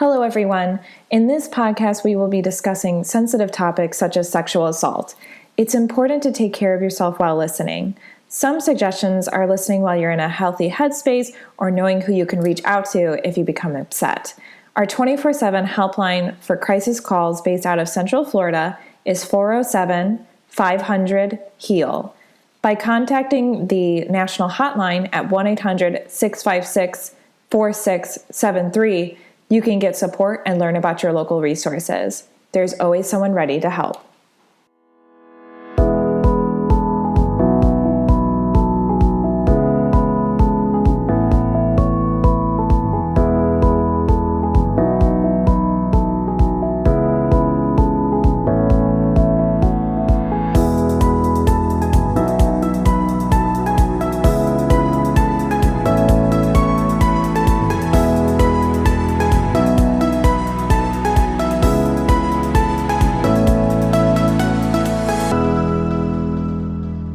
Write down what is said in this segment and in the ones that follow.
Hello, everyone. In this podcast, we will be discussing sensitive topics such as sexual assault. It's important to take care of yourself while listening. Some suggestions are listening while you're in a healthy headspace or knowing who you can reach out to if you become upset. Our 24/7 helpline for crisis calls based out of Central Florida is 407-500-HEAL. By contacting the National Hotline at 1-800-656-4673, you can get support and learn about your local resources. There's always someone ready to help.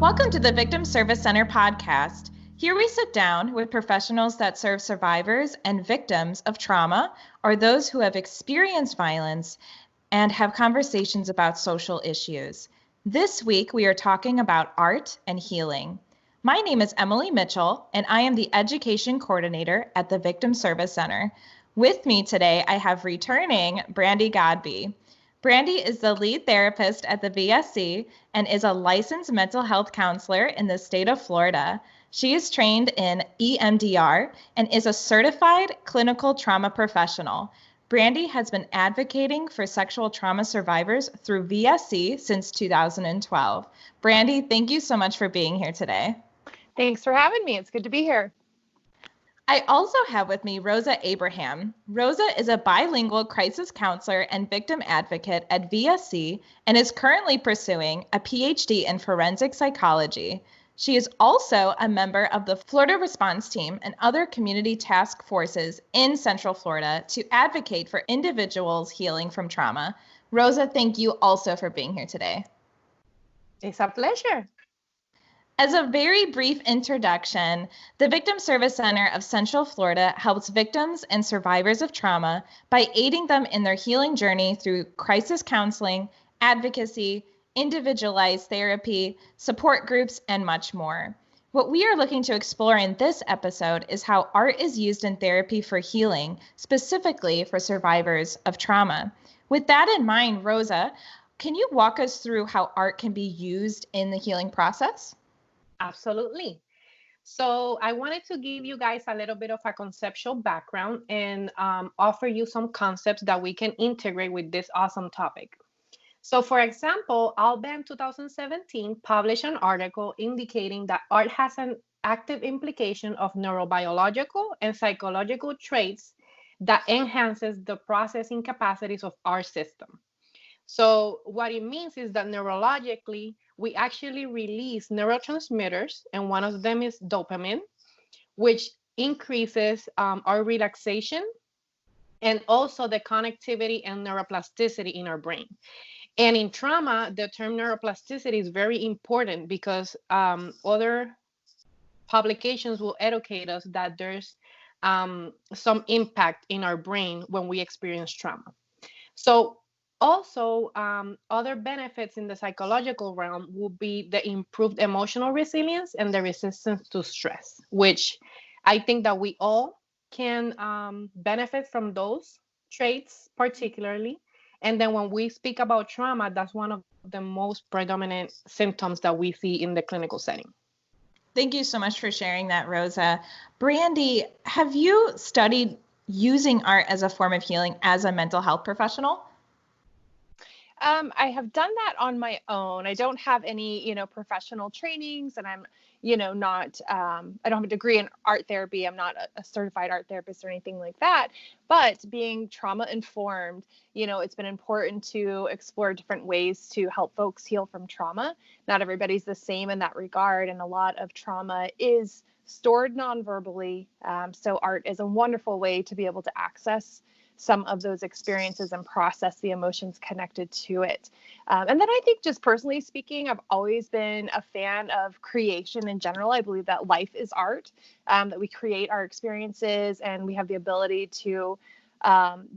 Welcome to the Victim Service Center podcast. Here we sit down with professionals that serve survivors and victims of trauma or those who have experienced violence and have conversations about social issues. This week, we are talking about art and healing. My name is Emilie Mitchell, and I am the Education Coordinator at the Victim Service Center. With me today, I have returning Brandy Godby. Brandy is the lead therapist at the VSC and is a licensed mental health counselor in the state of Florida. She is trained in EMDR and is a certified clinical trauma professional. Brandy has been advocating for sexual trauma survivors through VSC since 2012. Brandy, thank you so much for being here today. Thanks for having me. It's good to be here. I also have with me Rosa Abraham. Rosa is a bilingual crisis counselor and victim advocate at VSC and is currently pursuing a PhD in forensic psychology. She is also a member of the Florida Response Team and other community task forces in Central Florida to advocate for individuals healing from trauma. Rosa, thank you also for being here today. It's a pleasure. As a very brief introduction, the Victim Service Center of Central Florida helps victims and survivors of trauma by aiding them in their healing journey through crisis counseling, advocacy, individualized therapy, support groups, and much more. What we are looking to explore in this episode is how art is used in therapy for healing, specifically for survivors of trauma. With that in mind, Rosa, can you walk us through how art can be used in the healing process? Absolutely. So I wanted to give you guys a little bit of a conceptual background and offer you some concepts that we can integrate with this awesome topic. So for example, Alba in 2017 published an article indicating that art has an active implication of neurobiological and psychological traits that enhances the processing capacities of our system. So what it means is that neurologically, we actually release neurotransmitters, and one of them is dopamine, which increases our relaxation and also the connectivity and neuroplasticity in our brain. And in trauma, the term neuroplasticity is very important because other publications will educate us that there's some impact in our brain when we experience trauma. So also, other benefits in the psychological realm will be the improved emotional resilience and the resistance to stress, which I think that we all can benefit from those traits particularly. And then when we speak about trauma, that's one of the most predominant symptoms that we see in the clinical setting. Thank you so much for sharing that, Rosa. Brandy, have you studied using art as a form of healing as a mental health professional? I have done that on my own. I don't have any, professional trainings, and I'm, not, I don't have a degree in art therapy. I'm not a certified art therapist or anything like that. But being trauma informed, it's been important to explore different ways to help folks heal from trauma. Not everybody's the same in that regard, and a lot of trauma is stored non-verbally. So art is a wonderful way to be able to access some of those experiences and process the emotions connected to it. And then I think just personally speaking, I've always been a fan of creation in general. I believe that life is art, that we create our experiences and we have the ability to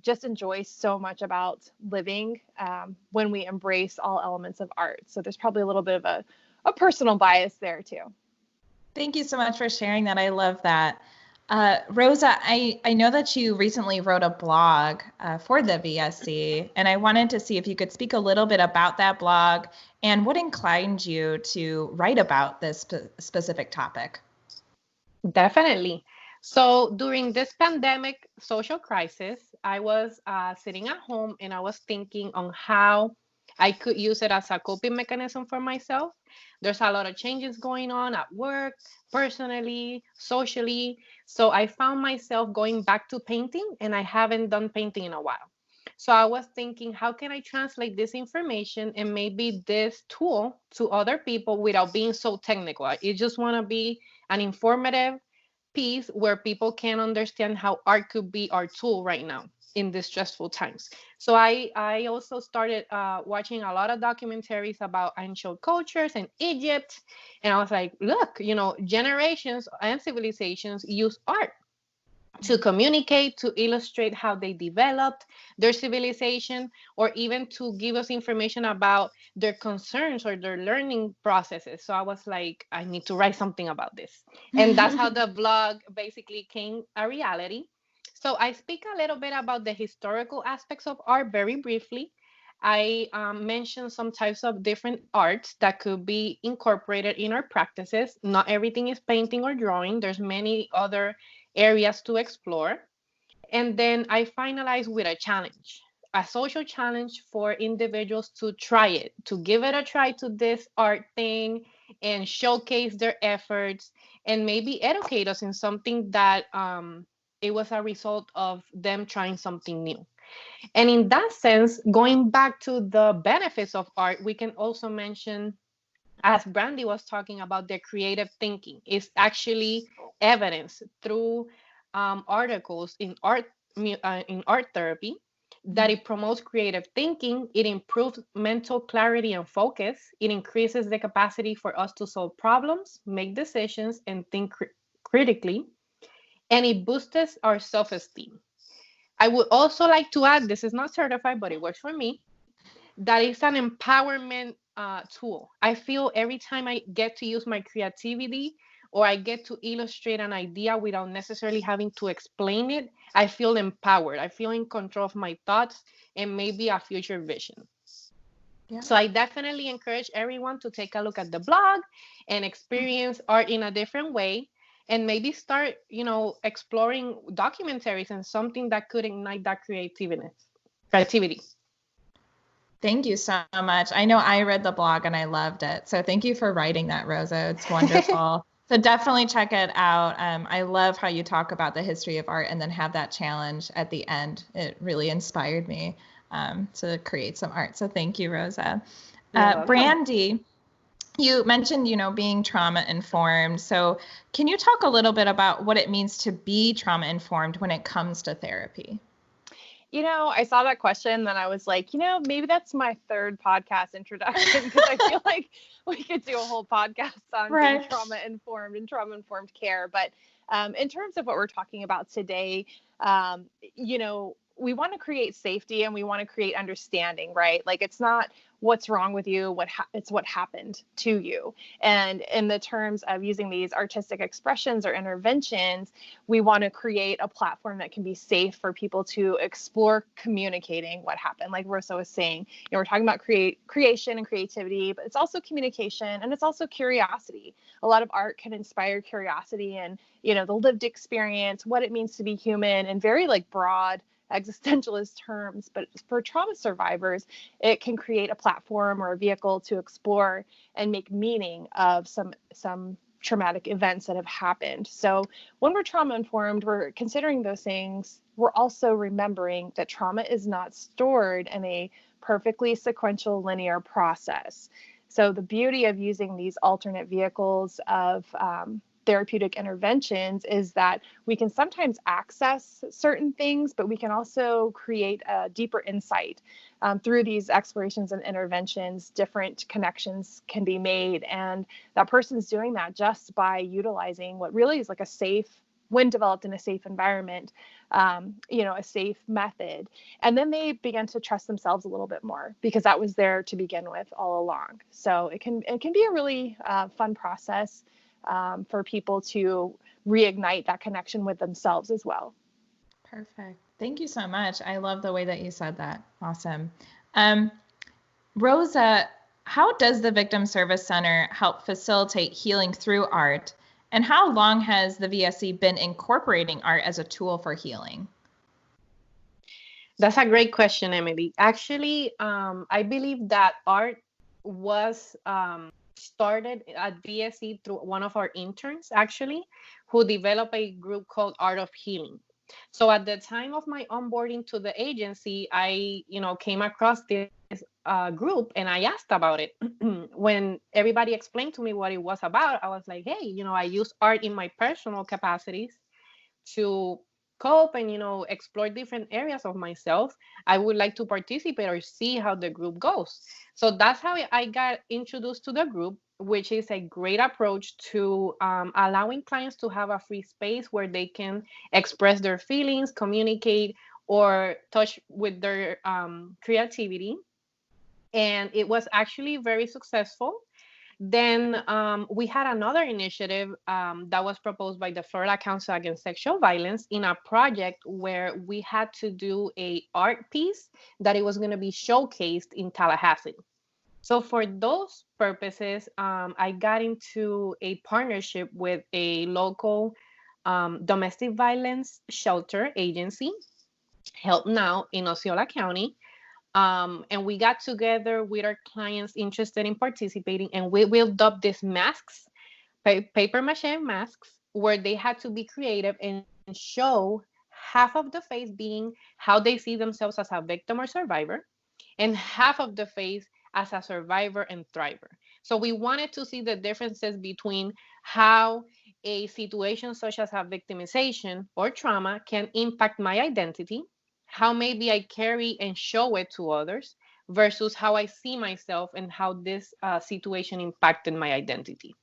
just enjoy so much about living when we embrace all elements of art. So there's probably a little bit of a personal bias there too. Thank you so much for sharing that. I love that. Rosa, I know that you recently wrote a blog for the VSC, and I wanted to see if you could speak a little bit about that blog and what inclined you to write about this specific topic. Definitely. So during this pandemic social crisis, I was sitting at home and I was thinking on how I could use it as a coping mechanism for myself. There's a lot of changes going on at work, personally, socially. So I found myself going back to painting, and I haven't done painting in a while. So I was thinking, how can I translate this information and maybe this tool to other people without being so technical? I just want to be an informative piece where people can understand how art could be our tool right now in these stressful times. So I also started watching a lot of documentaries about ancient cultures and Egypt. And I was like, look, generations and civilizations use art to communicate, to illustrate how they developed their civilization, or even to give us information about their concerns or their learning processes. So I was like, I need to write something about this. And that's how the blog basically came a reality. So I speak a little bit about the historical aspects of art very briefly. I mentioned some types of different arts that could be incorporated in our practices. Not everything is painting or drawing. There's many other areas to explore. And then I finalize with a challenge, a social challenge for individuals to try it, to give it a try to this art thing and showcase their efforts and maybe educate us in something that it was a result of them trying something new. And in that sense, going back to the benefits of art, we can also mention, as Brandy was talking about, their creative thinking is actually evidence through articles in art therapy that it promotes creative thinking, it improves mental clarity and focus, it increases the capacity for us to solve problems, make decisions, and think critically, and it boosts our self-esteem. I would also like to add, this is not certified, but it works for me, that is an empowerment tool. I feel every time I get to use my creativity or I get to illustrate an idea without necessarily having to explain it, I feel empowered. I feel in control of my thoughts and maybe a future vision. Yeah. So I definitely encourage everyone to take a look at the blog and experience art in a different way, and maybe start, exploring documentaries and something that could ignite that creativity. Thank you so much. I know I read the blog and I loved it. So thank you for writing that, Rosa. It's wonderful. So definitely check it out. I love how you talk about the history of art and then have that challenge at the end. It really inspired me to create some art. So thank you, Rosa. Brandy, you mentioned, being trauma informed. So can you talk a little bit about what it means to be trauma informed when it comes to therapy? I saw that question and I was like, maybe that's my third podcast introduction, because I feel like we could do a whole podcast on being trauma informed and trauma informed care. But in terms of what we're talking about today, we want to create safety and we want to create understanding, right? Like, it's not what's wrong with you, it's what happened to you. And in the terms of using these artistic expressions or interventions, we want to create a platform that can be safe for people to explore communicating what happened. Like Rosa was saying, we're talking about creation and creativity, but it's also communication and it's also curiosity. A lot of art can inspire curiosity and, the lived experience, what it means to be human, and very broad existentialist terms. But for trauma survivors, it can create a platform or a vehicle to explore and make meaning of some traumatic events that have happened. So when we're trauma informed, we're considering those things. We're also remembering that trauma is not stored in a perfectly sequential linear process. So the beauty of using these alternate vehicles of therapeutic interventions is that we can sometimes access certain things, but we can also create a deeper insight. Through these explorations and interventions, different connections can be made, and that person's doing that just by utilizing what really is like a safe when developed in a safe environment, a safe method. And then they began to trust themselves a little bit more because that was there to begin with all along. So it can be a really fun process for people to reignite that connection with themselves as well. Perfect. Thank you so much. I love the way that you said that. Awesome. Rosa, how does the Victim Service Center help facilitate healing through art? And how long has the VSC been incorporating art as a tool for healing? That's a great question, Emilie. Actually, I believe that art was started at VSC through one of our interns, actually, who developed a group called Art of Healing. So at the time of my onboarding to the agency, I, came across this group and I asked about it. When everybody explained to me what it was about, I was like, hey, I use art in my personal capacities to cope and, explore different areas of myself. I would like to participate or see how the group goes. So that's how I got introduced to the group, which is a great approach to allowing clients to have a free space where they can express their feelings, communicate, or touch with their creativity. And it was actually very successful. Then we had another initiative that was proposed by the Florida Council Against Sexual Violence in a project where we had to do a art piece that it was going to be showcased in Tallahassee. So for those purposes, I got into a partnership with a local domestic violence shelter agency, Help Now, in Osceola County. And we got together with our clients interested in participating, and we built up these masks, paper mache masks, where they had to be creative and show half of the face being how they see themselves as a victim or survivor, and half of the face as a survivor and thriver. So we wanted to see the differences between how a situation such as a victimization or trauma can impact my identity, how maybe I carry and show it to others, versus how I see myself and how this situation impacted my identity.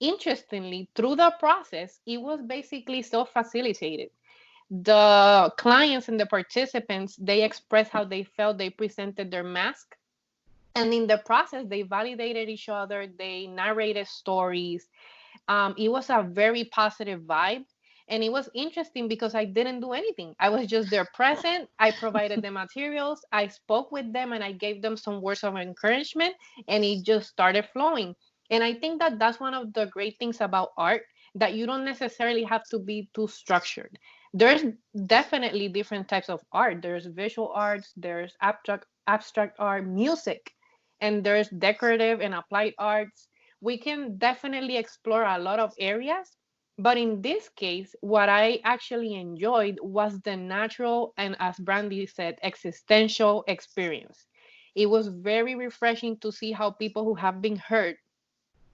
Interestingly, through the process, it was basically self-facilitated. The clients and the participants, they expressed how they felt, they presented their mask, and in the process, they validated each other, they narrated stories. It was a very positive vibe. And it was interesting because I didn't do anything. I was just there present. I provided the materials. I spoke with them and I gave them some words of encouragement, and it just started flowing. And I think that that's one of the great things about art, that you don't necessarily have to be too structured. There's definitely different types of art. There's visual arts, there's abstract art, music, and there's decorative and applied arts. We can definitely explore a lot of areas. But in this case, what I actually enjoyed was the natural and, as Brandy said, existential experience. It was very refreshing to see how people who have been hurt,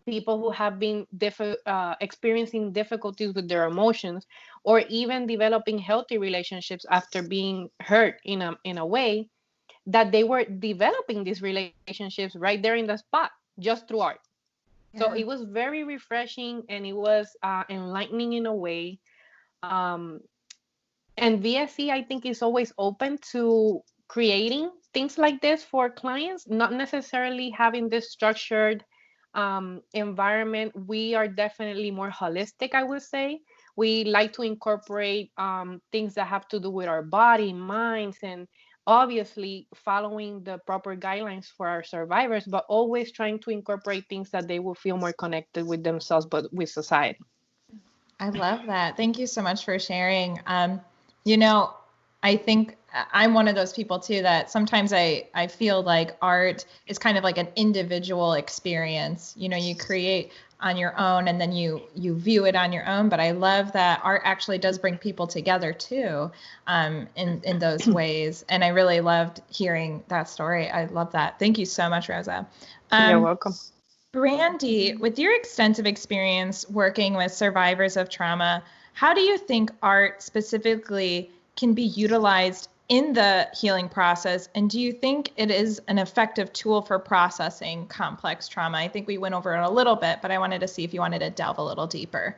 people who have been experiencing difficulties with their emotions, or even developing healthy relationships after being hurt in a way, that they were developing these relationships right there in the spot, just through art. Yeah. So it was very refreshing, and it was enlightening in a way. And VSC, I think, is always open to creating things like this for clients, not necessarily having this structured environment. We are definitely more holistic, I would say. We like to incorporate things that have to do with our body, minds, and obviously following the proper guidelines for our survivors, but always trying to incorporate things that they will feel more connected with themselves, but with society. I love that. Thank you so much for sharing. I think I'm one of those people too, that sometimes I feel like art is kind of like an individual experience. You create on your own and then you view it on your own. But I love that art actually does bring people together too, in those ways. And I really loved hearing that story. I love that. Thank you so much, Rosa. You're welcome. Brandy, with your extensive experience working with survivors of trauma, how do you think art specifically can be utilized in the healing process? And do you think it is an effective tool for processing complex trauma? I think we went over it a little bit, but I wanted to see if you wanted to delve a little deeper.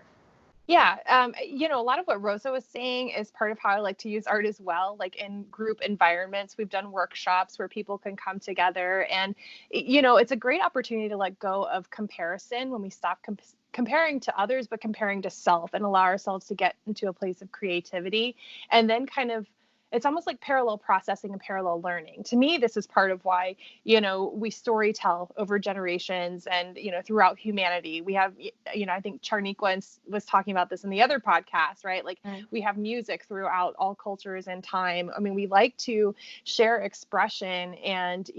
Yeah, a lot of what Rosa was saying is part of how I like to use art as well. Like in group environments, we've done workshops where people can come together, and it's a great opportunity to let go of comparison when we stop comparing to others, but comparing to self, and allow ourselves to get into a place of creativity, and then kind of. It's almost like parallel processing and parallel learning. To me, this is part of why, we story tell over generations and, throughout humanity. We have, I think Charniqua was talking about this in the other podcast, right? Like we have music throughout all cultures and time. I mean, we like to share expression and,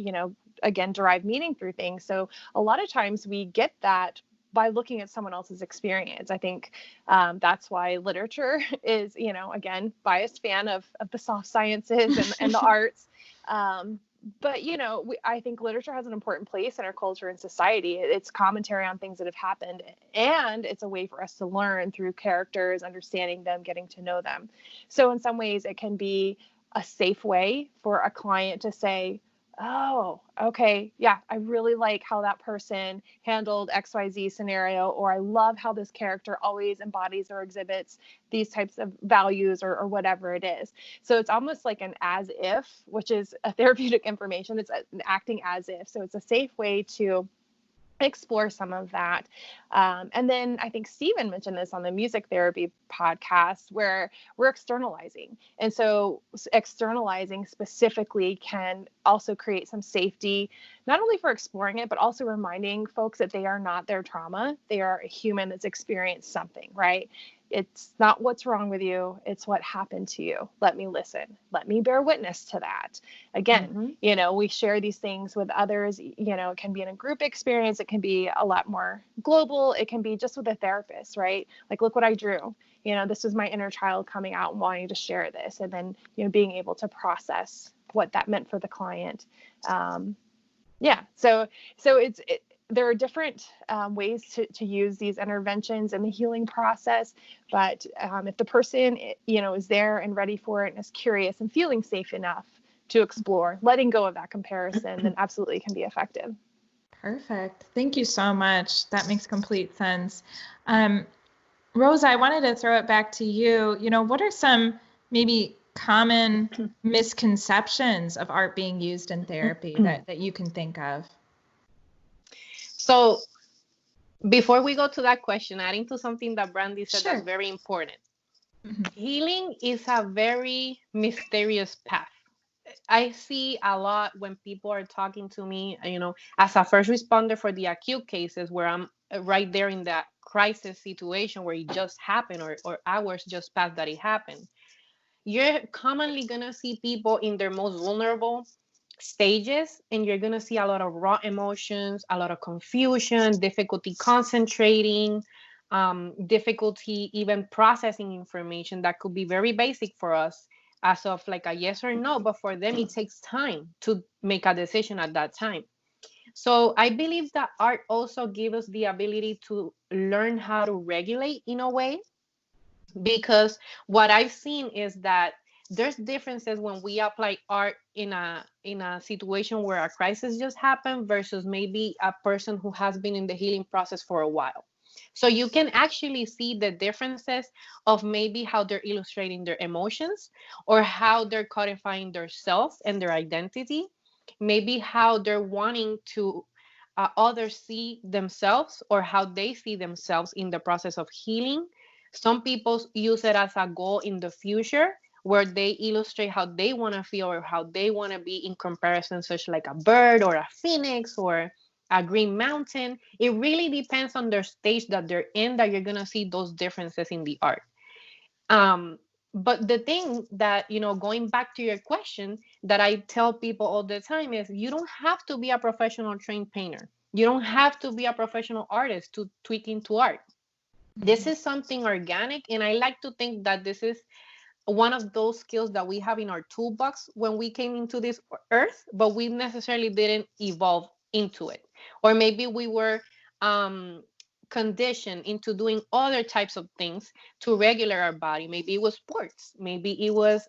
again, derive meaning through things. So a lot of times we get that by looking at someone else's experience. I think that's why literature is, again, biased fan of the soft sciences and the arts. But, I think literature has an important place in our culture and society. It's commentary on things that have happened, and it's a way for us to learn through characters, understanding them, getting to know them. So in some ways, it can be a safe way for a client to say, oh, okay, yeah, I really like how that person handled XYZ scenario, or I love how this character always embodies or exhibits these types of values or whatever it is. So it's almost like an as if, which is a therapeutic information. It's acting as if. So it's a safe way to explore some of that. And then I think Stephen mentioned this on the music therapy podcast, where we're externalizing. And so externalizing specifically can also create some safety, not only for exploring it, but also reminding folks that they are not their trauma. They are a human that's experienced something, right? It's not what's wrong with you. It's what happened to you. Let me listen. Let me bear witness to that. Again, we share these things with others. It can be in a group experience. It can be a lot more global. It can be just with a therapist, right? Like, look what I drew. This was my inner child coming out and wanting to share this. And then, being able to process what that meant for the client. So there are different ways to use these interventions in the healing process. But if the person, is there and ready for it and is curious and feeling safe enough to explore, letting go of that comparison, then absolutely can be effective. Perfect. Thank you so much. That makes complete sense. Rosa, I wanted to throw it back to you. What are some maybe common misconceptions of art being used in therapy that you can think of? So before we go to that question, adding to something that Brandy said, that's very important. Healing is a very mysterious path. I see a lot when people are talking to me, as a first responder for the acute cases where I'm right there in that crisis situation where it just happened or hours just passed that it happened. You're commonly going to see people in their most vulnerable stages, and you're going to see a lot of raw emotions, a lot of confusion, difficulty concentrating, difficulty even processing information that could be very basic for us as of like a yes or no, but for them it takes time to make a decision at that time. So I believe that art also gives us the ability to learn how to regulate in a way, because what I've seen is that there's differences when we apply art in a situation where a crisis just happened versus maybe a person who has been in the healing process for a while. So you can actually see the differences of maybe how they're illustrating their emotions, or how they're codifying their self and their identity, maybe how they're wanting to others see themselves, or how they see themselves in the process of healing. Some people use it as a goal in the future, where they illustrate how they want to feel or how they want to be in comparison, such like a bird or a phoenix or a green mountain. It really depends on their stage that they're in, that you're going to see those differences in the art. But the thing that, going back to your question, that I tell people all the time is, you don't have to be a professional trained painter. You don't have to be a professional artist to tweak into art. This is something organic, and I like to think that this is one of those skills that we have in our toolbox when we came into this earth, but we necessarily didn't evolve into it. Or maybe we were conditioned into doing other types of things to regulate our body. Maybe it was sports, maybe it was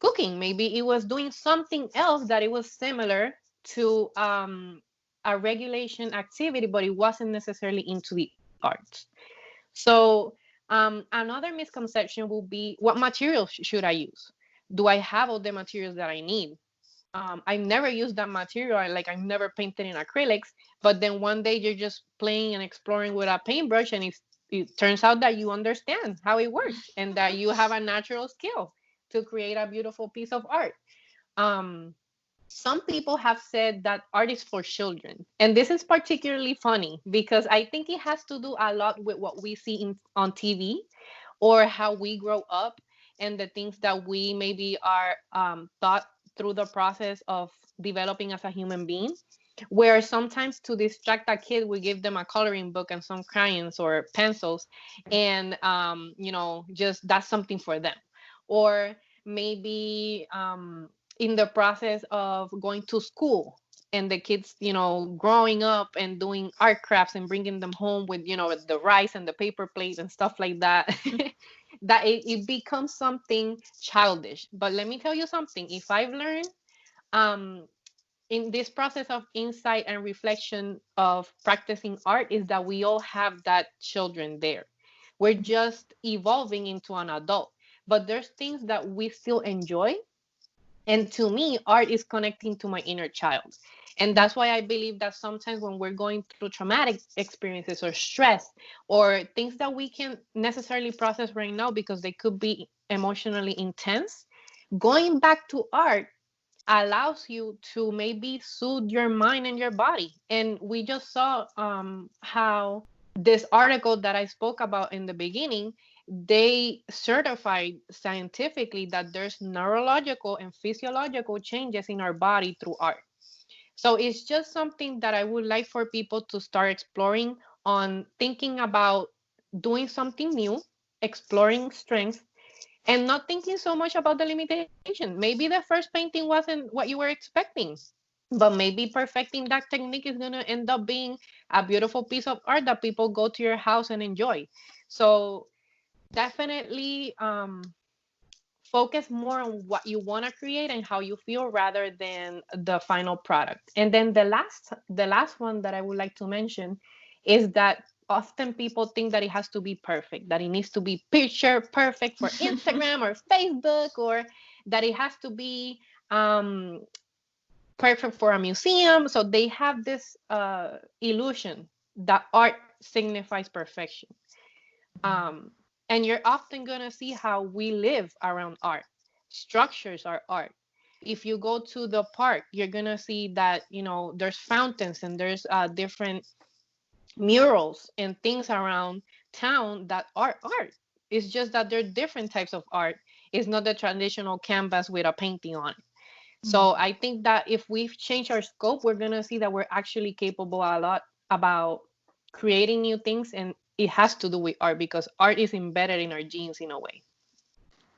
cooking, maybe it was doing something else that it was similar to a regulation activity, but it wasn't necessarily into the arts. So Another misconception will be, what materials should I use? Do I have all the materials that I need? I never used that material. I've never painted in acrylics. But then one day you're just playing and exploring with a paintbrush, and it turns out that you understand how it works and that you have a natural skill to create a beautiful piece of art. Um, some people have said that art is for children. And this is particularly funny because I think it has to do a lot with what we see on TV or how we grow up and the things that we maybe are taught through the process of developing as a human being. Where sometimes to distract a kid, we give them a coloring book and some crayons or pencils, and just that's something for them. Or maybe in the process of going to school and the kids, growing up and doing art crafts and bringing them home with, the rice and the paper plate and stuff like that, that it becomes something childish. But let me tell you something. If I've learned um, in this process of insight and reflection of practicing art is that we all have that children there. We're just evolving into an adult, but there's things that we still enjoy. And to me, art is connecting to my inner child. And that's why I believe that sometimes when we're going through traumatic experiences or stress or things that we can't necessarily process right now because they could be emotionally intense, going back to art allows you to maybe soothe your mind and your body. And we just saw how this article that I spoke about in the beginning, they certified scientifically that there's neurological and physiological changes in our body through art. So it's just something that I would like for people to start exploring on thinking about doing something new, exploring strengths, and not thinking so much about the limitation. Maybe the first painting wasn't what you were expecting, but maybe perfecting that technique is going to end up being a beautiful piece of art that people go to your house and enjoy. So definitely focus more on what you want to create and how you feel rather than the final product. And then the last one that I would like to mention is that often people think that it has to be perfect, that it needs to be picture perfect for Instagram or Facebook, or that it has to be perfect for a museum. So they have this illusion that art signifies perfection. Um, and you're often going to see how we live around art. Structures are art. If you go to the park, you're going to see that, there's fountains and there's different murals and things around town that are art. It's just that there are different types of art. It's not the traditional canvas with a painting on it. So I think that if we've changed our scope, we're going to see that we're actually capable a lot about creating new things. And it has to do with art because art is embedded in our genes in a way.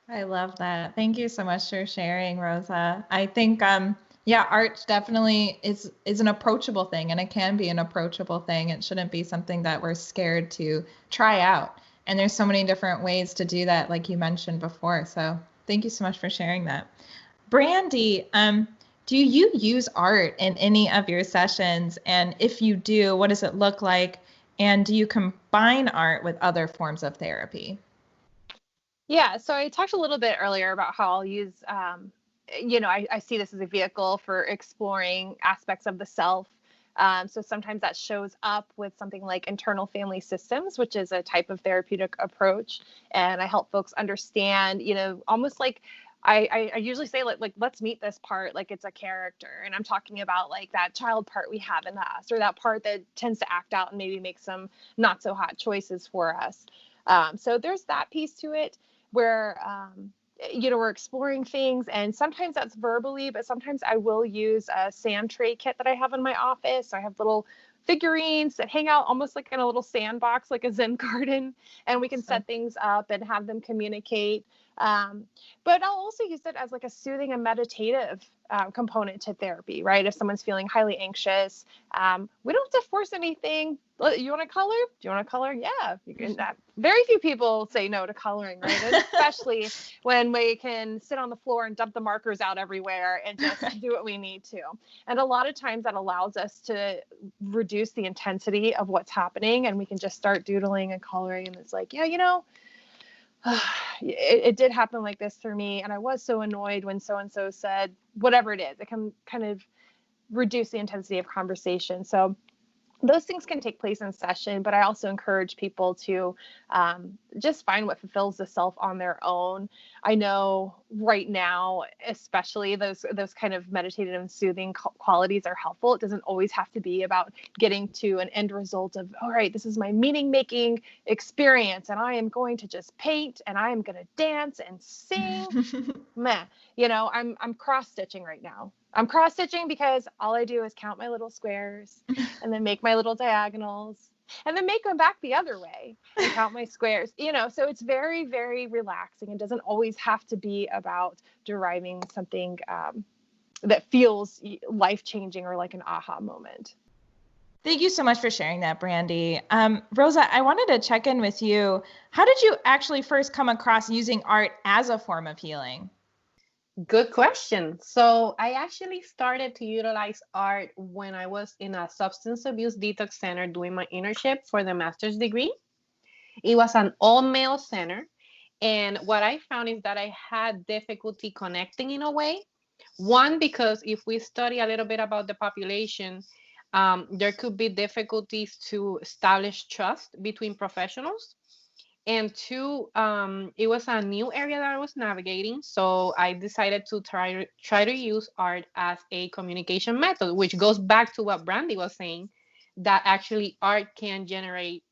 I love that. Thank you so much for sharing, Rosa. I think, art definitely is an approachable thing, and it can be an approachable thing. It shouldn't be something that we're scared to try out. And there's so many different ways to do that, like you mentioned before. So thank you so much for sharing that. Brandy, do you use art in any of your sessions? And if you do, what does it look like? And do you combine art with other forms of therapy? Yeah, so I talked a little bit earlier about how I'll use, I see this as a vehicle for exploring aspects of the self. So sometimes that shows up with something like internal family systems, which is a type of therapeutic approach. And I help folks understand, almost like I usually say like let's meet this part like it's a character, and I'm talking about like that child part we have in us, or that part that tends to act out and maybe make some not so hot choices for us. So there's that piece to it where we're exploring things, and sometimes that's verbally, but sometimes I will use a sand tray kit that I have in my office. So I have little figurines that hang out almost like in a little sandbox, like a Zen garden, and we can set things up and have them communicate. But I'll also use it as like a soothing and meditative component to therapy, right? If someone's feeling highly anxious, we don't have to force anything. You want to color? Do you want to color? Yeah. You can, very few people say no to coloring, right? And especially when we can sit on the floor and dump the markers out everywhere and just do what we need to. And a lot of times that allows us to reduce the intensity of what's happening, and we can just start doodling and coloring. And it's like, yeah, it did happen like this for me, and I was so annoyed when so-and-so said whatever it is. It can kind of reduce the intensity of conversation. So those things can take place in session, but I also encourage people to just find what fulfills the self on their own. I know right now, especially those kind of meditative and soothing qualities are helpful. It doesn't always have to be about getting to an end result of, all right, this is my meaning-making experience, and I am going to just paint, and I am going to dance and sing. Meh. I'm cross-stitching right now. I'm cross-stitching because all I do is count my little squares and then make my little diagonals and then make them back the other way and count my squares, so it's very, very relaxing. It doesn't always have to be about deriving something that feels life-changing or like an aha moment. Thank you so much for sharing that, Brandy. Rosa, I wanted to check in with you. How did you actually first come across using art as a form of healing? Good question. So I actually started to utilize art when I was in a substance abuse detox center doing my internship for the master's degree. It was an all-male center. And what I found is that I had difficulty connecting in a way. One, because if we study a little bit about the population, there could be difficulties to establish trust between professionals. And two, it was a new area that I was navigating. So I decided to try to use art as a communication method, which goes back to what Brandy was saying, that actually art can generate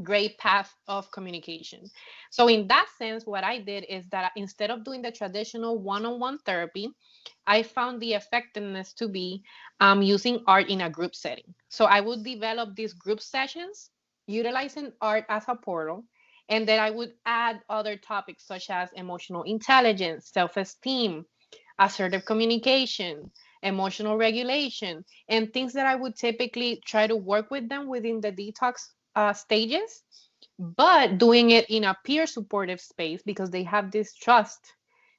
great path of communication. So in that sense, what I did is that instead of doing the traditional one-on-one therapy, I found the effectiveness to be using art in a group setting. So I would develop these group sessions utilizing art as a portal. And then I would add other topics such as emotional intelligence, self-esteem, assertive communication, emotional regulation, and things that I would typically try to work with them within the detox stages, but doing it in a peer supportive space because they have this trust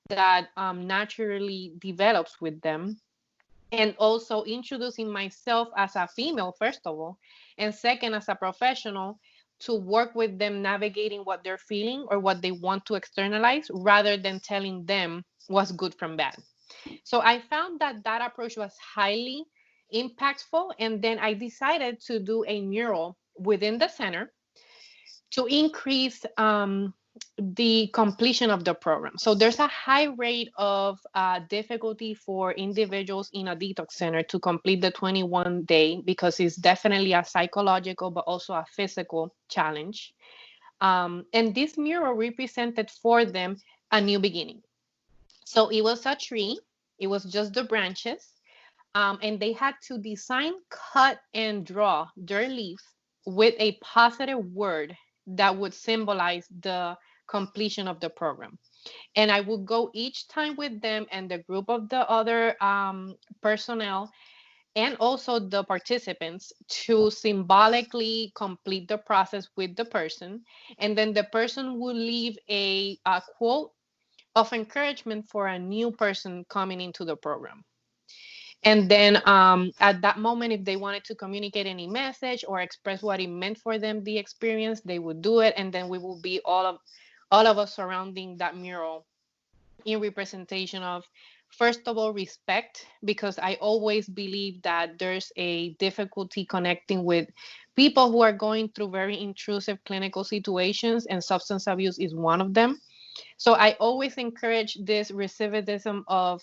that naturally develops with them. And also introducing myself as a female, first of all, and second, as a professional, to work with them navigating what they're feeling or what they want to externalize rather than telling them what's good from bad. So I found that that approach was highly impactful. And then I decided to do a mural within the center to increase the completion of the program. So there's a high rate of difficulty for individuals in a detox center to complete the 21 day because it's definitely a psychological but also a physical challenge. And this mural represented for them a new beginning. So it was a tree, it was just the branches, and they had to design, cut, and draw their leaves with a positive word that would symbolize the completion of the program. And I would go each time with them and the group of the other personnel and also the participants to symbolically complete the process with the person. And then the person would leave a quote of encouragement for a new person coming into the program. And then at that moment, if they wanted to communicate any message or express what it meant for them, the experience, they would do it. And then we will be all of us surrounding that mural in representation of, first of all, respect, because I always believe that there's a difficulty connecting with people who are going through very intrusive clinical situations, and substance abuse is one of them. So I always encourage this recidivism of,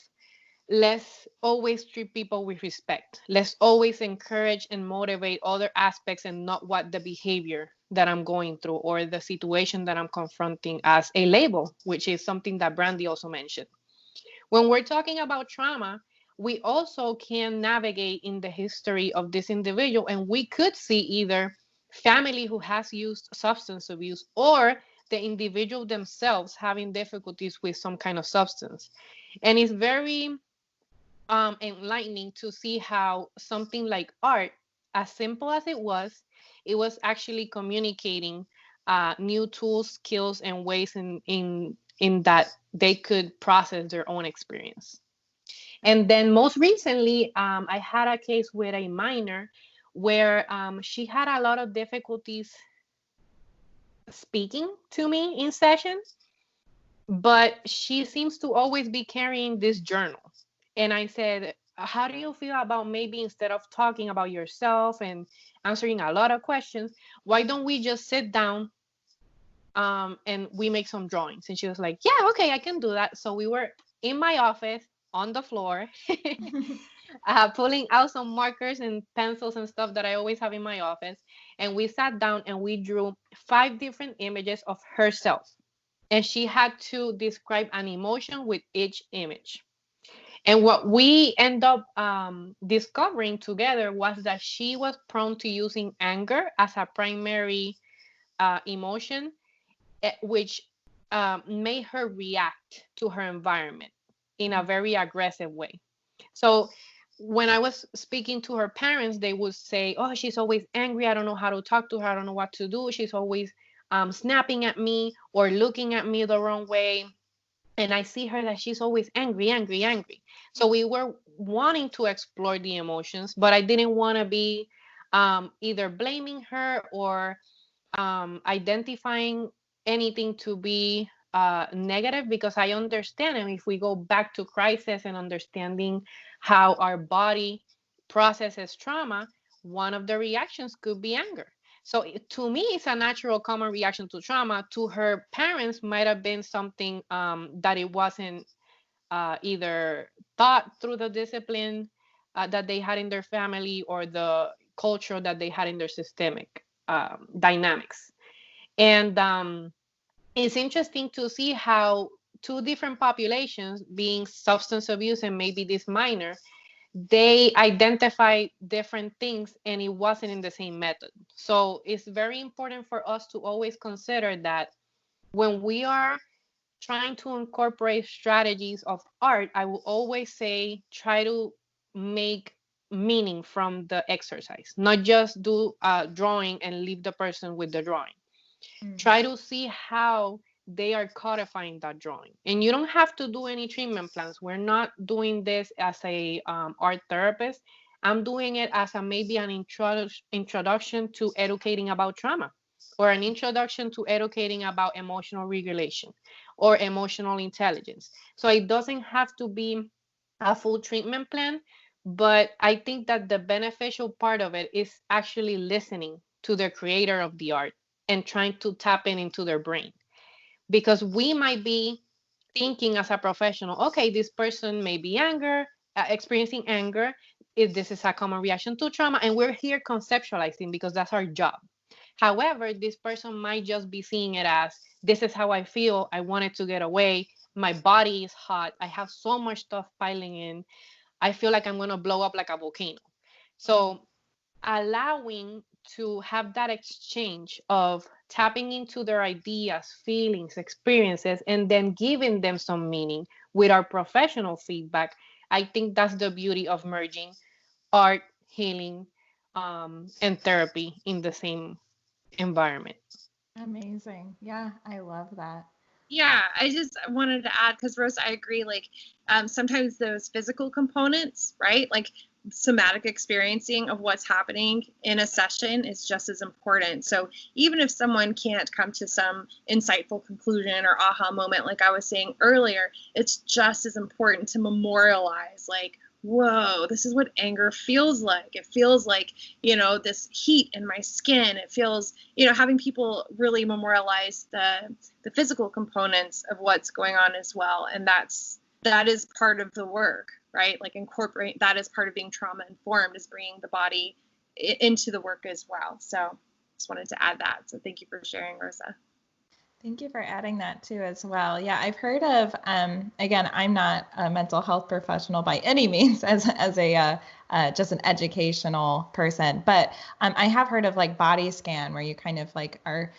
let's always treat people with respect. Let's always encourage and motivate other aspects and not what the behavior that I'm going through or the situation that I'm confronting as a label, which is something that Brandy also mentioned. When we're talking about trauma, we also can navigate in the history of this individual, and we could see either family who has used substance abuse or the individual themselves having difficulties with some kind of substance. And it's very enlightening to see how something like art, as simple as it was actually communicating new tools, skills, and ways in that they could process their own experience. And then most recently, I had a case with a minor where she had a lot of difficulties speaking to me in sessions, but she seems to always be carrying this journal. And I said, how do you feel about maybe instead of talking about yourself and answering a lot of questions, why don't we just sit down and we make some drawings? And she was like, yeah, okay, I can do that. So we were in my office on the floor, pulling out some markers and pencils and stuff that I always have in my office. And we sat down and we drew 5 different images of herself. And she had to describe an emotion with each image. And what we end up discovering together was that she was prone to using anger as a primary emotion, which made her react to her environment in a very aggressive way. So when I was speaking to her parents, they would say, oh, she's always angry. I don't know how to talk to her. I don't know what to do. She's always snapping at me or looking at me the wrong way. And I see her that she's always angry, angry, angry. So we were wanting to explore the emotions, but I didn't want to be either blaming her or identifying anything to be negative, because I understand. And if we go back to crisis and understanding how our body processes trauma, one of the reactions could be anger. So to me, it's a natural common reaction to trauma. To her parents, might have been something that it wasn't either taught through the discipline that they had in their family or the culture that they had in their systemic dynamics. And it's interesting to see how 2 different populations, being substance abuse and maybe this minor, they identify different things and it wasn't in the same method. So it's very important for us to always consider that when we are trying to incorporate strategies of art, I will always say try to make meaning from the exercise, not just do a drawing and leave the person with the drawing. Try to see how they are codifying that drawing. And you don't have to do any treatment plans. We're not doing this as a art therapist. I'm doing it as maybe an introduction to educating about trauma, or an introduction to educating about emotional regulation or emotional intelligence. So it doesn't have to be a full treatment plan, but I think that the beneficial part of it is actually listening to the creator of the art and trying to tap into their brain. Because we might be thinking as a professional, okay, this person may be experiencing anger, if this is a common reaction to trauma, and we're here conceptualizing because that's our job. However, this person might just be seeing it as, this is how I feel, I wanted to get away, my body is hot, I have so much stuff piling in, I feel like I'm going to blow up like a volcano. So allowing to have that exchange of tapping into their ideas, feelings, experiences, and then giving them some meaning with our professional feedback, I think that's the beauty of merging art, healing, and therapy in the same environment. Amazing. Yeah, I love that. Yeah, I just wanted to add, because Rosa, I agree, like sometimes those physical components, right? Like somatic experiencing of what's happening in a session is just as important. So even if someone can't come to some insightful conclusion or aha moment, like I was saying earlier, it's just as important to memorialize, like, whoa, this is what anger feels like. It feels like, this heat in my skin. It feels, having people really memorialize the physical components of what's going on as well. And that is part of the work, right? Like incorporate that as part of being trauma informed, is bringing the body into the work as well. So just wanted to add that. So thank you for sharing, Rosa. Thank you for adding that too as well. Yeah, I've heard of, again, I'm not a mental health professional by any means as a just an educational person, but I have heard of like body scan, where you kind of like are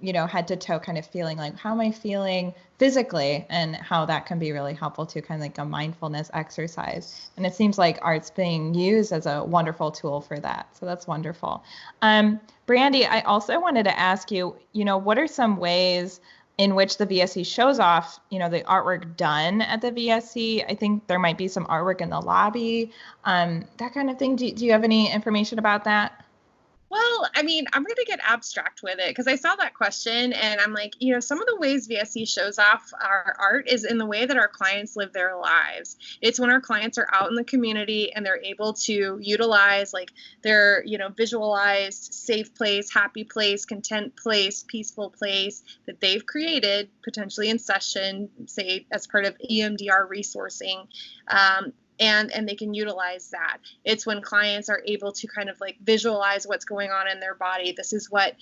head to toe kind of feeling like, how am I feeling physically, and how that can be really helpful to kind of like a mindfulness exercise. And it seems like art's being used as a wonderful tool for that. So that's wonderful. Brandy, I also wanted to ask you, what are some ways in which the VSC shows off, the artwork done at the VSC? I think there might be some artwork in the lobby, that kind of thing. Do you have any information about that? Well, I mean, I'm going to get abstract with it because I saw that question and I'm like, some of the ways VSC shows off our art is in the way that our clients live their lives. It's when our clients are out in the community and they're able to utilize like their, visualized safe place, happy place, content place, peaceful place that they've created, potentially in session, say as part of EMDR resourcing. And they can utilize that. It's when clients are able to kind of like visualize what's going on in their body. This is what,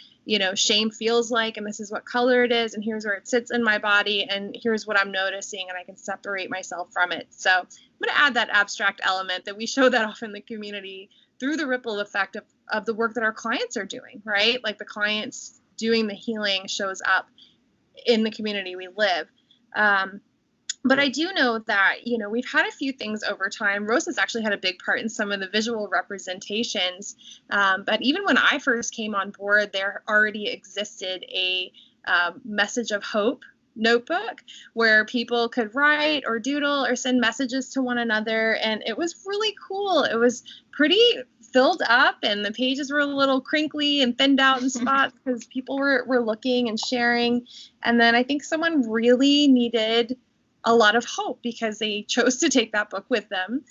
shame feels like, and this is what color it is, and here's where it sits in my body, and here's what I'm noticing, and I can separate myself from it. So I'm going to add that abstract element that we show that off in the community through the ripple effect of the work that our clients are doing, right? Like the clients doing the healing shows up in the community we live. But I do know that, we've had a few things over time. Rosa's actually had a big part in some of the visual representations. But even when I first came on board, there already existed a message of hope notebook where people could write or doodle or send messages to one another. And it was really cool. It was pretty filled up and the pages were a little crinkly and thinned out in spots because people were looking and sharing. And then I think someone really needed a lot of hope because they chose to take that book with them.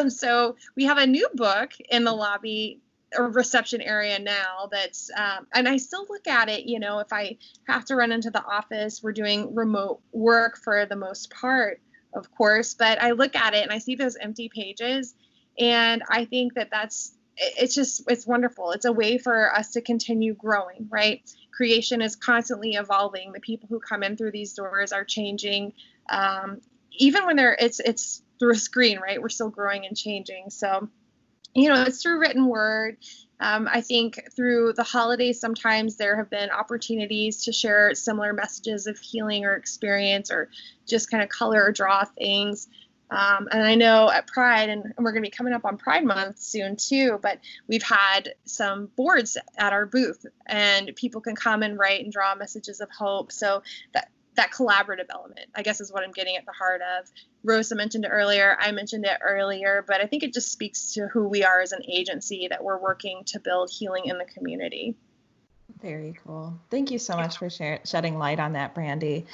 So we have a new book in the lobby or reception area now that's, and I still look at it, if I have to run into the office, we're doing remote work for the most part, of course, but I look at it and I see those empty pages and I think it's wonderful. It's a way for us to continue growing, right? Creation is constantly evolving. The people who come in through these doors are changing. Even when it's through a screen, right? We're still growing and changing. So, it's through written word. I think through the holidays, sometimes there have been opportunities to share similar messages of healing or experience or just kind of color or draw things. And I know at Pride, and we're going to be coming up on Pride Month soon too, but we've had some boards at our booth and people can come and write and draw messages of hope. So that collaborative element, I guess, is what I'm getting at the heart of. Rosa mentioned it earlier. I mentioned it earlier, but I think it just speaks to who we are as an agency, that we're working to build healing in the community. Very cool. Thank you so much for shedding light on that, Brandy.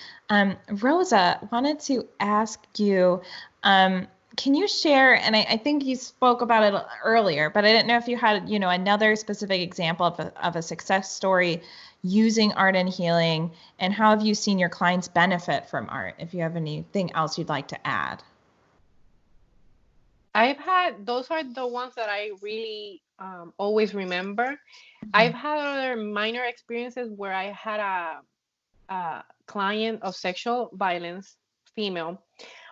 Rosa, wanted to ask you, can you share, and I think you spoke about it earlier, but I didn't know if you had, another specific example of a success story using art and healing, and how have you seen your clients benefit from art? If you have anything else you'd like to add. Those are the ones that I really always remember. Mm-hmm. I've had other minor experiences where I had a client of sexual violence, female,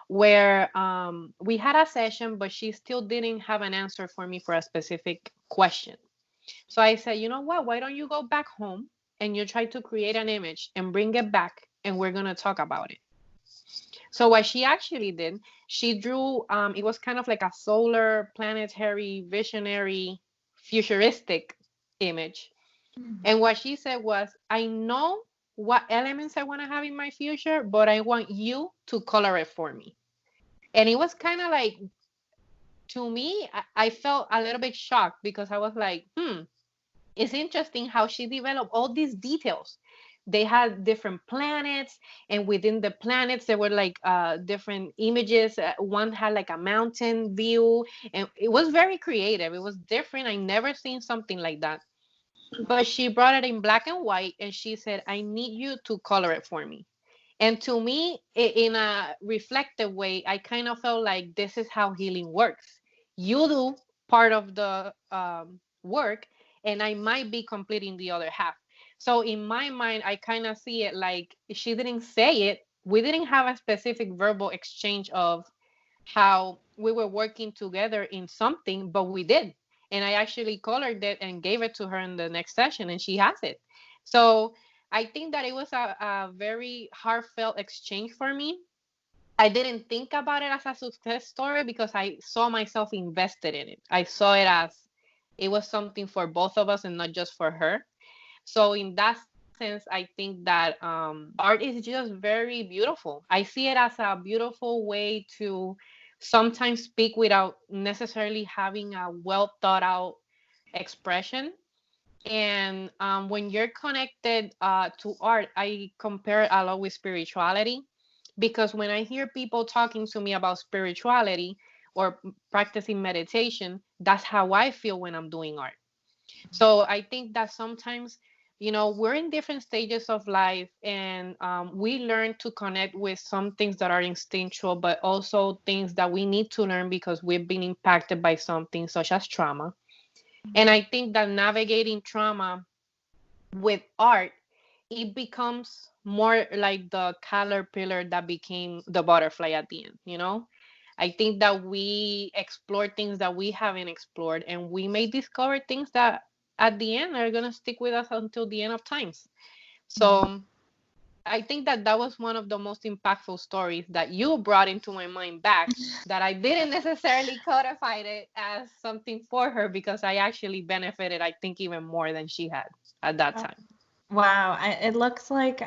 where we had a session, but she still didn't have an answer for me for a specific question. So I said, you know what, why don't you go back home and you try to create an image and bring it back and we're going to talk about it. So what she actually did, she drew, it was kind of like a solar, planetary, visionary, futuristic image. Mm-hmm. And what she said was, I know what elements I want to have in my future, but I want you to color it for me. And it was kind of like, to me, I felt a little bit shocked because I was like, it's interesting how she developed all these details. They had different planets, and within the planets, there were like different images. One had like a mountain view, and it was very creative. It was different. I never seen something like that. But she brought it in black and white, and she said, I need you to color it for me. And to me, in a reflective way, I kind of felt like this is how healing works. You do part of the work, and I might be completing the other half. So in my mind, I kind of see it like she didn't say it. We didn't have a specific verbal exchange of how we were working together in something, but we did. And I actually colored it and gave it to her in the next session, and she has it. So I think that it was a very heartfelt exchange for me. I didn't think about it as a success story because I saw myself invested in it. I saw it as it was something for both of us and not just for her. So in that sense, I think that art is just very beautiful. I see it as a beautiful way to sometimes speak without necessarily having a well thought out expression. And when you're connected to art, I compare it a lot with spirituality, because when I hear people talking to me about spirituality or practicing meditation, that's how I feel when I'm doing art. So I think that sometimes, we're in different stages of life, and we learn to connect with some things that are instinctual, but also things that we need to learn because we've been impacted by something such as trauma. And I think that navigating trauma with art, it becomes more like the caterpillar that became the butterfly at the end. I think that we explore things that we haven't explored, and we may discover things that at the end are going to stick with us until the end of times. So I think that that was one of the most impactful stories that you brought into my mind back, that I didn't necessarily codify it as something for her, because I actually benefited, I think, even more than she had at that time. Wow. It looks like,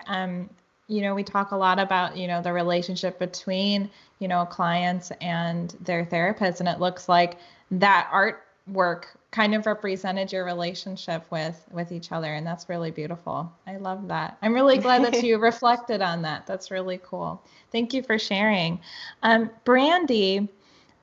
we talk a lot about, the relationship between, clients and their therapists. And it looks like that artwork kind of represented your relationship with each other. And that's really beautiful. I love that. I'm really glad that you reflected on that. That's really cool. Thank you for sharing. Brandy,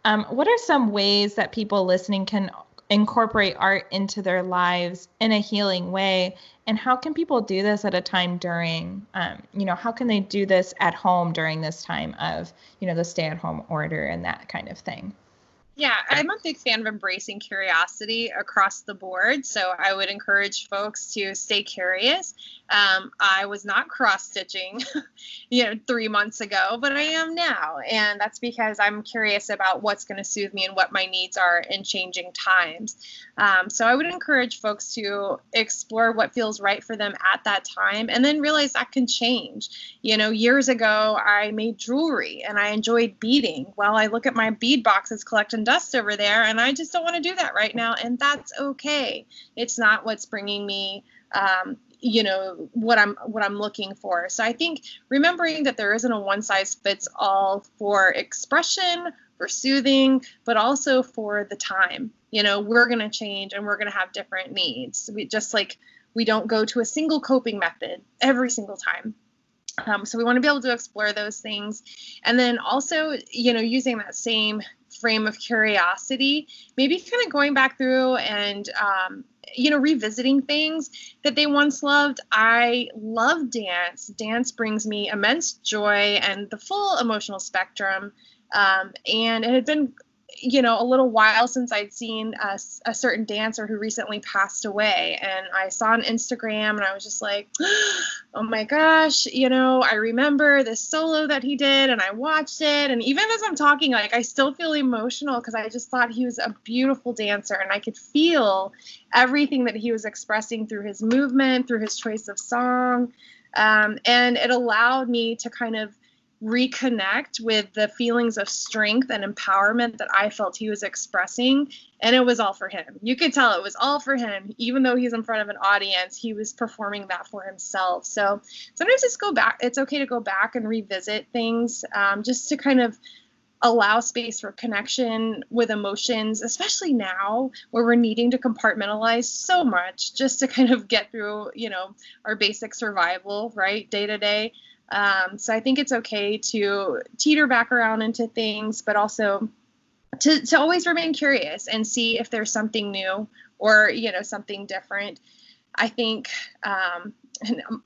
what are some ways that people listening can incorporate art into their lives in a healing way? And how can people do this at a time during, how can they do this at home during this time of, the stay-at-home order and that kind of thing? Yeah, I'm a big fan of embracing curiosity across the board. So I would encourage folks to stay curious. I was not cross-stitching, 3 months ago, but I am now. And that's because I'm curious about what's going to soothe me and what my needs are in changing times. So I would encourage folks to explore what feels right for them at that time, and then realize that can change. Years ago, I made jewelry and I enjoyed beading. Well, I look at my bead boxes collecting dust over there, and I just don't want to do that right now, and that's okay. It's not what's bringing me what I'm looking for. So I think remembering that there isn't a one size fits all for expression, for soothing, but also for the time. We're going to change and we're going to have different needs. We don't go to a single coping method every single time. So we want to be able to explore those things. And then also, using that same frame of curiosity, maybe kind of going back through and, revisiting things that they once loved. I love dance. Dance brings me immense joy and the full emotional spectrum. And it had been, a little while since I'd seen a certain dancer who recently passed away. And I saw on Instagram and I was just like, oh my gosh, I remember this solo that he did and I watched it. And even as I'm talking, I still feel emotional because I just thought he was a beautiful dancer and I could feel everything that he was expressing through his movement, through his choice of song. And it allowed me to kind of reconnect with the feelings of strength and empowerment that I felt he was expressing. And it was all for him. You could tell it was all for him. Even though he's in front of an audience, he was performing that for himself. So sometimes it's okay to go back and revisit things, just to kind of allow space for connection with emotions, especially now where we're needing to compartmentalize so much just to kind of get through, our basic survival, right, day to day. So I think it's okay to teeter back around into things, but also to always remain curious and see if there's something new or, something different. I think, and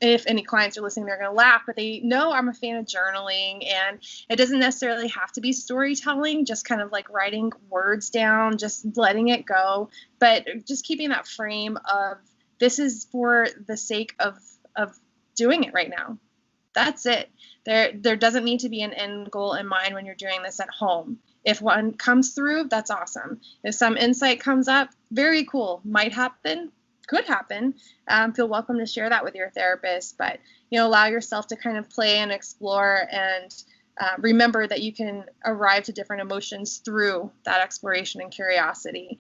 if any clients are listening, they're going to laugh, but they know I'm a fan of journaling, and it doesn't necessarily have to be storytelling, just kind of like writing words down, just letting it go, but just keeping that frame of this is for the sake of doing it right now. That's it. There doesn't need to be an end goal in mind when you're doing this at home. If one comes through, that's awesome. If some insight comes up, very cool. Might happen. could happen, feel welcome to share that with your therapist, but, allow yourself to kind of play and explore, and remember that you can arrive to different emotions through that exploration and curiosity.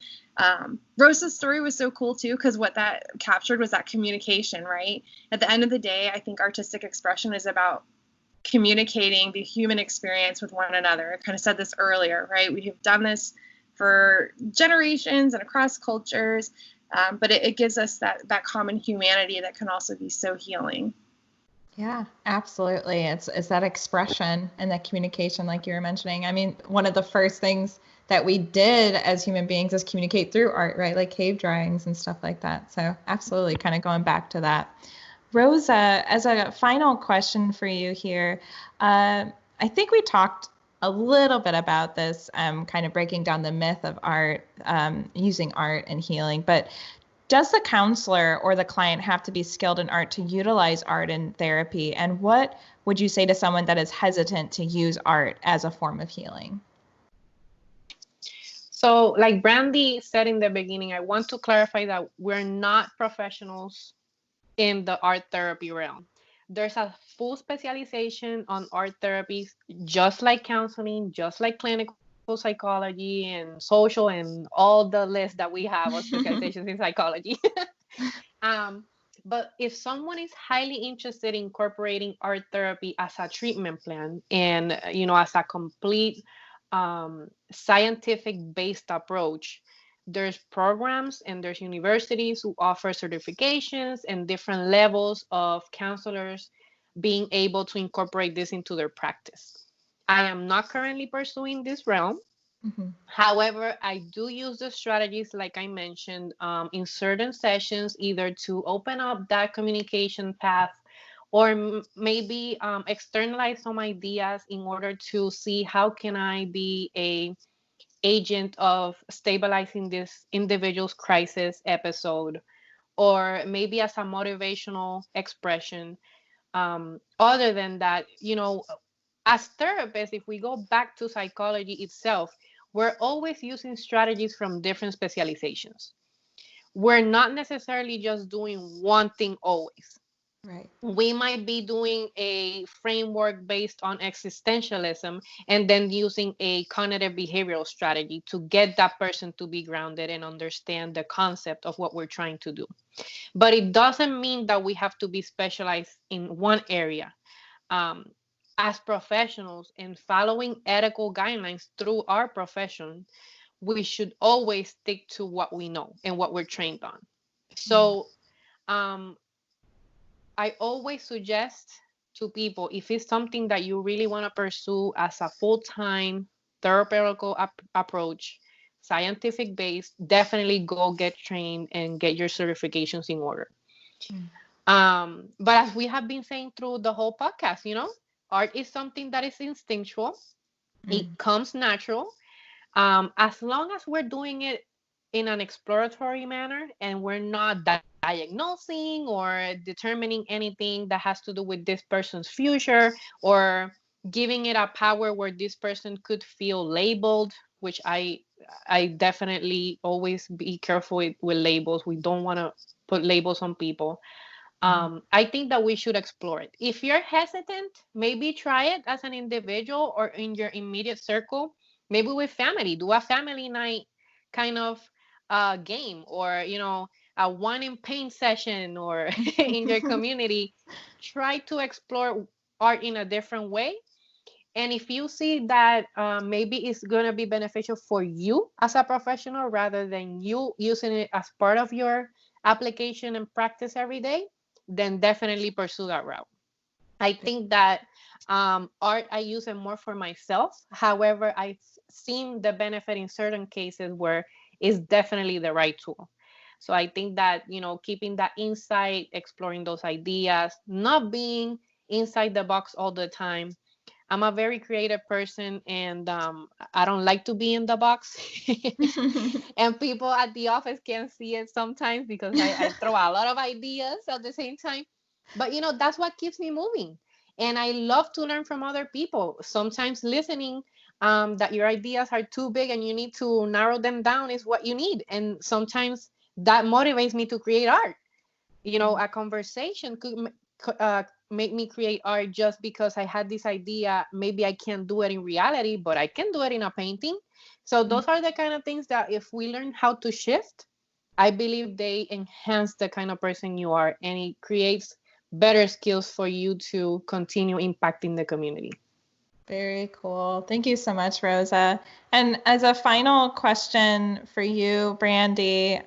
Rosa's story was so cool too, because what that captured was that communication, right? At the end of the day, I think artistic expression is about communicating the human experience with one another. I kind of said this earlier, right? We have done this for generations and across cultures, but it gives us that common humanity that can also be so healing. Yeah, absolutely. It's that expression and that communication, like you were mentioning. I mean, one of the first things that we did as human beings is communicate through art, right? Like cave drawings and stuff like that. So absolutely, kind of going back to that. Rosa, as a final question for you here, I think we talked a little bit about this, kind of breaking down the myth of art, using art and healing, but does the counselor or the client have to be skilled in art to utilize art in therapy? And what would you say to someone that is hesitant to use art as a form of healing? So like Brandy said in the beginning, I want to clarify that we're not professionals in the art therapy realm. There's a full specialization on art therapies, just like counseling, just like clinical psychology and social and all the list that we have of specializations in psychology. But if someone is highly interested in incorporating art therapy as a treatment plan and, as a complete scientific based approach, there's programs and there's universities who offer certifications and different levels of counselors being able to incorporate this into their practice. I am not currently pursuing this realm. Mm-hmm. However, I do use the strategies, like I mentioned, in certain sessions, either to open up that communication path or maybe externalize some ideas in order to see how can I be a agent of stabilizing this individual's crisis episode, or maybe as a motivational expression. Other than that, as therapists, if we go back to psychology itself, we're always using strategies from different specializations. We're not necessarily just doing one thing always. Right. We might be doing a framework based on existentialism and then using a cognitive behavioral strategy to get that person to be grounded and understand the concept of what we're trying to do. But it doesn't mean that we have to be specialized in one area. As professionals and following ethical guidelines through our profession, we should always stick to what we know and what we're trained on. So I always suggest to people, if it's something that you really want to pursue as a full-time therapeutical approach, scientific based, definitely go get trained and get your certifications in order. But as we have been saying through the whole podcast, art is something that is instinctual. It comes natural. As long as we're doing it in an exploratory manner and we're not diagnosing or determining anything that has to do with this person's future or giving it a power where this person could feel labeled, which I definitely always be careful with labels. We don't want to put labels on people. I think that we should explore it. If you're hesitant, maybe try it as an individual or in your immediate circle, maybe with family. Do a family night kind of game, or a one in paint session, or in your community. Try to explore art in a different way. And if you see that maybe it's going to be beneficial for you as a professional rather than you using it as part of your application and practice every day, then definitely pursue that route. I think that art, I use it more for myself. However, I've seen the benefit in certain cases where it's definitely the right tool. So I think that, keeping that insight, exploring those ideas, not being inside the box all the time. I'm a very creative person, and I don't like to be in the box. And people at the office can see it sometimes because I throw a lot of ideas at the same time. But, that's what keeps me moving. And I love to learn from other people. Sometimes listening that your ideas are too big and you need to narrow them down is what you need. And sometimes that motivates me to create art. You know, a conversation could make me create art just because I had this idea. Maybe I can't do it in reality, but I can do it in a painting. So those are the kind of things that if we learn how to shift, I believe they enhance the kind of person you are, and it creates better skills for you to continue impacting the community. Very cool. Thank you so much, Rosa. And as a final question for you, Brandy,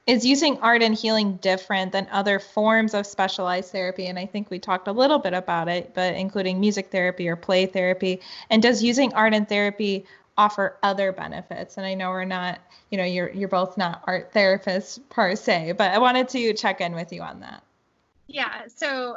is using art and healing different than other forms of specialized therapy? And I think we talked a little bit about it, but including music therapy or play therapy. And does using art and therapy offer other benefits? And I know we're not, you're both not art therapists per se, but I wanted to check in with you on that. Yeah. So,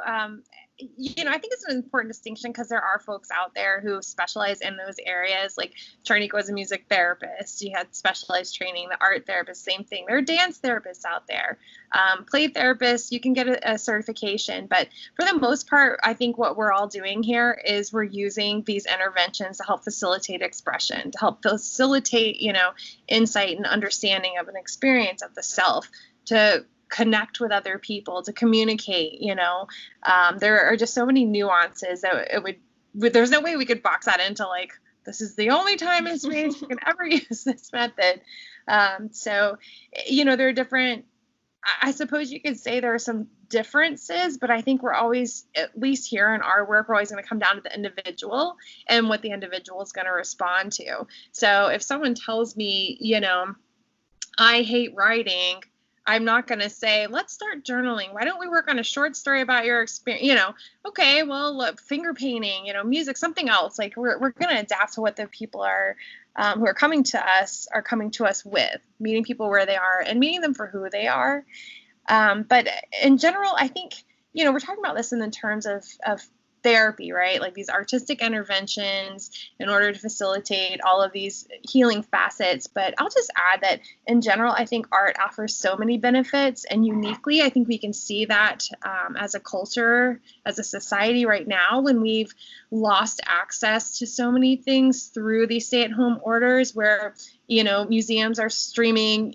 I think it's an important distinction because there are folks out there who specialize in those areas. Like Charnico was a music therapist. She had specialized training. The art therapist, same thing. There are dance therapists out there. Play therapists, you can get a certification. But for the most part, I think what we're all doing here is we're using these interventions to help facilitate expression, to help facilitate, insight and understanding of an experience of the self, to connect with other people, to communicate. There are just so many nuances that there's no way we could box that into like, this is the only time in space you can ever use this method. So there are different, I suppose you could say there are some differences, but I think we're always, at least here in our work, we're always going to come down to the individual and what the individual is going to respond to. So if someone tells me, I hate writing, I'm not going to say, let's start journaling. Why don't we work on a short story about your experience? Okay, well, look, finger painting, music, something else. Like we're going to adapt to what the people are who are coming to us with, meeting people where they are and meeting them for who they are. But in general, I think, we're talking about this in the terms of therapy, right? Like these artistic interventions in order to facilitate all of these healing facets. But I'll just add that in general, I think art offers so many benefits, and uniquely, I think we can see that as a culture, as a society right now, when we've lost access to so many things through these stay-at-home orders where museums are streaming,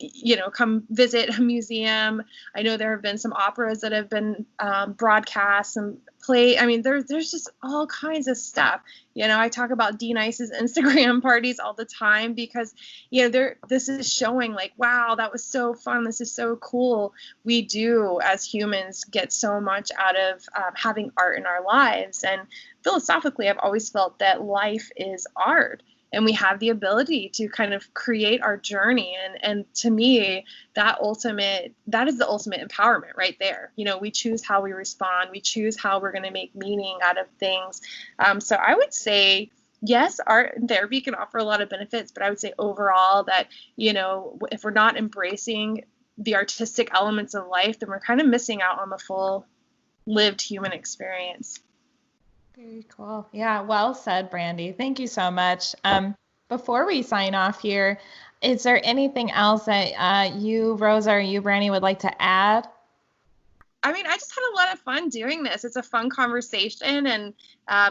come visit a museum. I know there have been some operas that have been broadcast, some play. I mean, there's just all kinds of stuff. I talk about D Nice's Instagram parties all the time because, this is showing like, wow, that was so fun. This is so cool. We do, as humans, get so much out of having art in our lives. And philosophically, I've always felt that life is art. And we have the ability to kind of create our journey. And to me, that is the ultimate empowerment right there. We choose how we respond. We choose how we're going to make meaning out of things. So I would say, yes, art and therapy can offer a lot of benefits, but I would say overall that, if we're not embracing the artistic elements of life, then we're kind of missing out on the full lived human experience. Very cool. Yeah, well said, Brandy. Thank you so much. Before we sign off here, is there anything else that you, Rosa, or you, Brandy, would like to add? I mean, I just had a lot of fun doing this. It's a fun conversation, and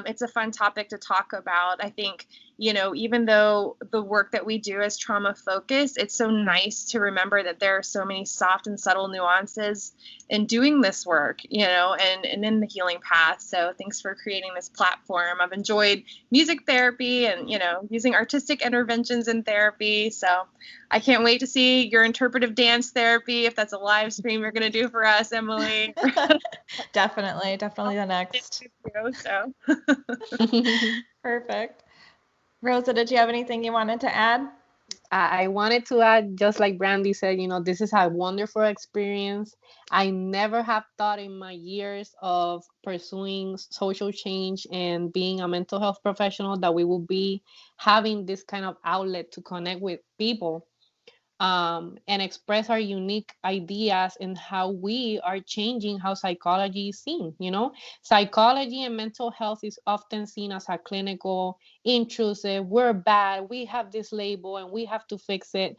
it's a fun topic to talk about. I think, even though the work that we do is trauma focused, it's so nice to remember that there are so many soft and subtle nuances in doing this work, and in the healing path. So thanks for creating this platform. I've enjoyed music therapy and, using artistic interventions in therapy. So I can't wait to see your interpretive dance therapy, if that's a live stream you're going to do for us, Emilie. Definitely the next. So. Perfect. Rosa, did you have anything you wanted to add? I wanted to add, just like Brandy said, this is a wonderful experience. I never have thought in my years of pursuing social change and being a mental health professional that we will be having this kind of outlet to connect with people and express our unique ideas and how we are changing how psychology is seen. Psychology and mental health is often seen as a clinical, intrusive, we're bad, we have this label and we have to fix it.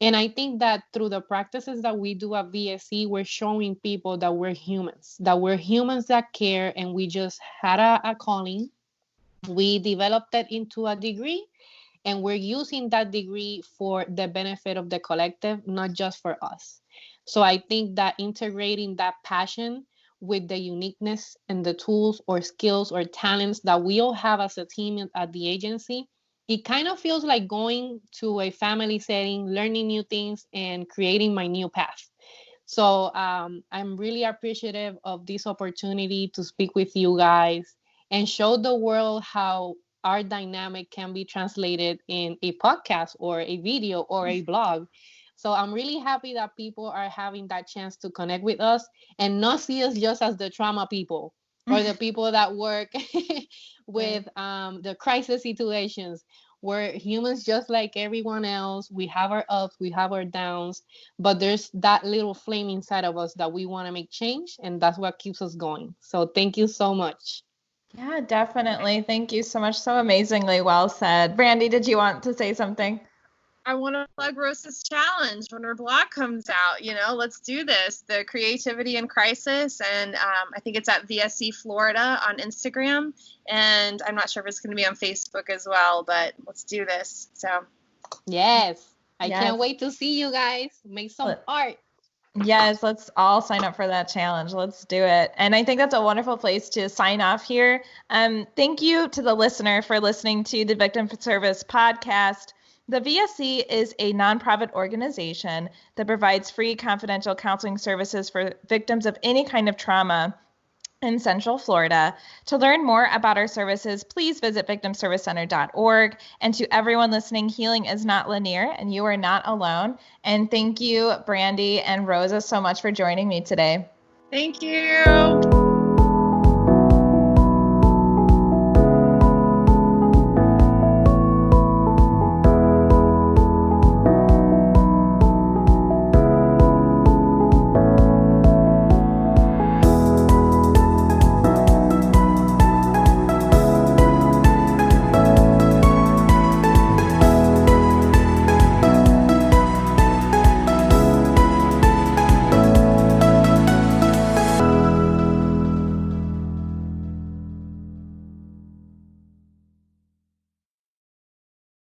And I think that through the practices that we do at VSC, we're showing people that we're humans that care, and we just had a calling. We developed that into a degree, And we're using that degree for the benefit of the collective, not just for us. So I think that integrating that passion with the uniqueness and the tools or skills or talents that we all have as a team at the agency, it kind of feels like going to a family setting, learning new things, and creating my new path. So I'm really appreciative of this opportunity to speak with you guys and show the world how our dynamic can be translated in a podcast or a video or a blog. So I'm really happy that people are having that chance to connect with us and not see us just as the trauma people or the people that work with the crisis situations. We're humans just like everyone else. We have our ups, we have our downs, but there's that little flame inside of us that we want to make change, and that's what keeps us going. So thank you so much. Yeah, definitely. Thank you so much. So amazingly well said. Brandy, did you want to say something? I want to plug Rosa's challenge when her blog comes out. Let's do this. The Creativity in Crisis, and I think it's at VSC Florida on Instagram, and I'm not sure if it's going to be on Facebook as well, but let's do this. So yes, I can't wait to see you guys make some art. Yes, let's all sign up for that challenge. Let's do it. And I think that's a wonderful place to sign off here. Thank you to the listener for listening to the Victim Service Podcast. The VSC is a nonprofit organization that provides free confidential counseling services for victims of any kind of trauma in Central Florida. To learn more about our services, please visit victimservicecenter.org. And to everyone listening, healing is not linear and you are not alone. And thank you, Brandy and Rosa, so much for joining me today. Thank you.